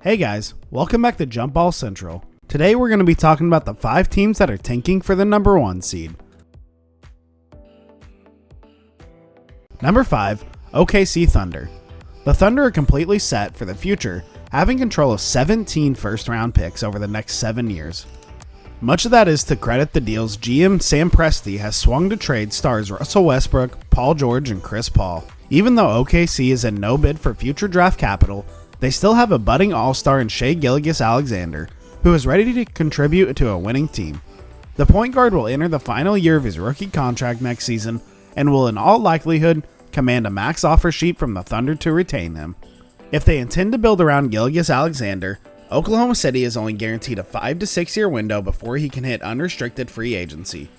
Hey guys, welcome back to Jump Ball Central. Today we're going to be talking about the 5 teams that are tanking for the number 1 seed. Number 5, OKC Thunder. The Thunder are completely set for the future, having control of 17 first-round picks over the next 7 years. Much of that is to credit the deals GM Sam Presti has swung to trade stars Russell Westbrook, Paul George, and Chris Paul. Even though OKC is in no bid for future draft capital, they still have a budding all-star in Shai Gilgeous-Alexander, who is ready to contribute to a winning team. The point guard will enter the final year of his rookie contract next season and will in all likelihood command a max offer sheet from the Thunder to retain him. If they intend to build around Gilgeous-Alexander, Oklahoma City is only guaranteed a 5 to 6 year window before he can hit unrestricted free agency.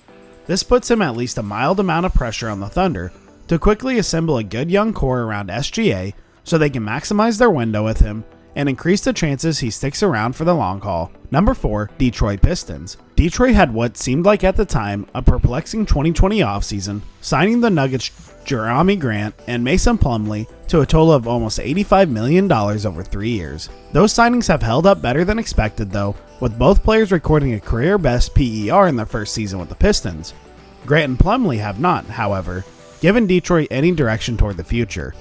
This puts him at least a mild amount of pressure on the Thunder to quickly assemble a good young core around SGA so they can maximize their window with him and increase the chances he sticks around for the long haul. Number 4, Detroit Pistons. Detroit had what seemed like at the time a perplexing 2020 offseason, signing the Nuggets' Jerami Grant and Mason Plumlee to a total of almost $85 million over 3 years. Those signings have held up better than expected though, with both players recording a career-best PER in their first season with the Pistons. Grant and Plumlee have not, however, given Detroit any direction toward the future.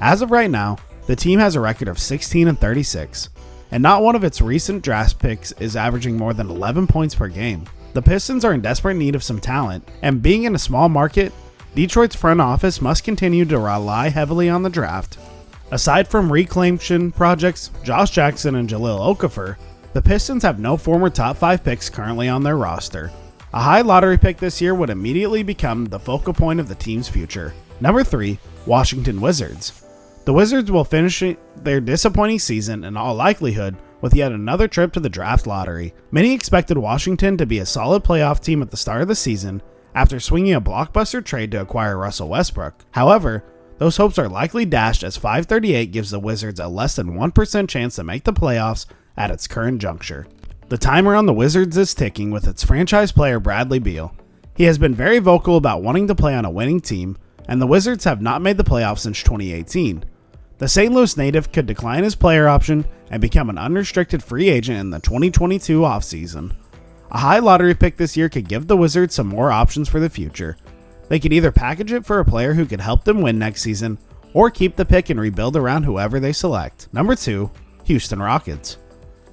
As of right now, the team has a record of 16-36, and not one of its recent draft picks is averaging more than 11 points per game. The Pistons are in desperate need of some talent, and being in a small market, Detroit's front office must continue to rely heavily on the draft. Aside from reclamation projects, Josh Jackson and Jahlil Okafor, the Pistons have no former top 5 picks currently on their roster. A high lottery pick this year would immediately become the focal point of the team's future. Number 3, Washington Wizards. The Wizards will finish their disappointing season in all likelihood with yet another trip to the draft lottery. Many expected Washington to be a solid playoff team at the start of the season after swinging a blockbuster trade to acquire Russell Westbrook. However, those hopes are likely dashed as 538 gives the Wizards a less than 1% chance to make the playoffs at its current juncture. The timer on the Wizards is ticking with its franchise player Bradley Beal. He has been very vocal about wanting to play on a winning team, and the Wizards have not made the playoffs since 2018. The St. Louis native could decline his player option and become an unrestricted free agent in the 2022 offseason. A high lottery pick this year could give the Wizards some more options for the future. They could either package it for a player who could help them win next season, or keep the pick and rebuild around whoever they select. Number 2, Houston Rockets.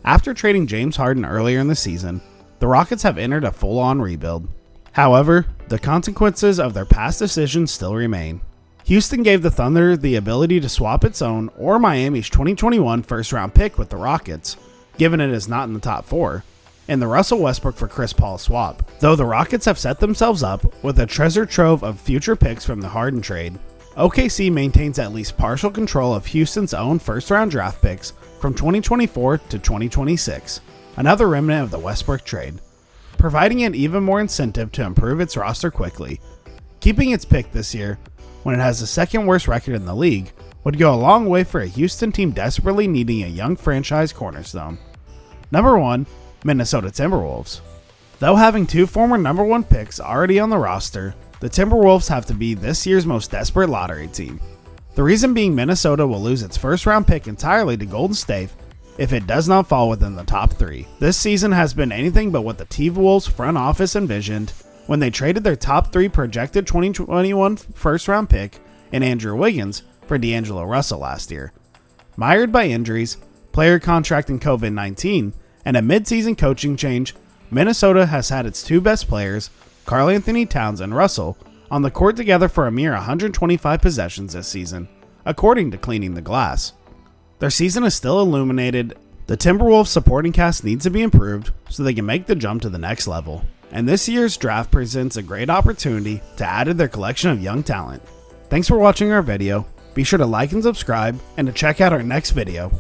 After trading James Harden earlier in the season, the Rockets have entered a full-on rebuild. However, the consequences of their past decisions still remain. Houston gave the Thunder the ability to swap its own or Miami's 2021 first-round pick with the Rockets, given it is not in the top 4, and the Russell Westbrook for Chris Paul swap. Though the Rockets have set themselves up with a treasure trove of future picks from the Harden trade, OKC maintains at least partial control of Houston's own first-round draft picks from 2024 to 2026, another remnant of the Westbrook trade, providing it even more incentive to improve its roster quickly. Keeping its pick this year, when it has the second worst record in the league, would go a long way for a Houston team desperately needing a young franchise cornerstone. Number 1, Minnesota Timberwolves. Though having 2 former number 1 picks already on the roster, the Timberwolves have to be this year's most desperate lottery team. The reason being Minnesota will lose its first round pick entirely to Golden State if it does not fall within the top 3. This season has been anything but what the T-Wolves front office envisioned when they traded their top 3 projected 2021 first-round pick in Andrew Wiggins for D'Angelo Russell last year. Mired by injuries, player contracting COVID-19, and a mid-season coaching change, Minnesota has had its 2 best players, Karl Anthony Towns and Russell, on the court together for a mere 125 possessions this season, according to Cleaning the Glass. Their season is still illuminated. The Timberwolves supporting cast needs to be improved so they can make the jump to the next level, and this year's draft presents a great opportunity to add to their collection of young talent. Thanks for watching our video. Be sure to like and subscribe, and to check out our next video.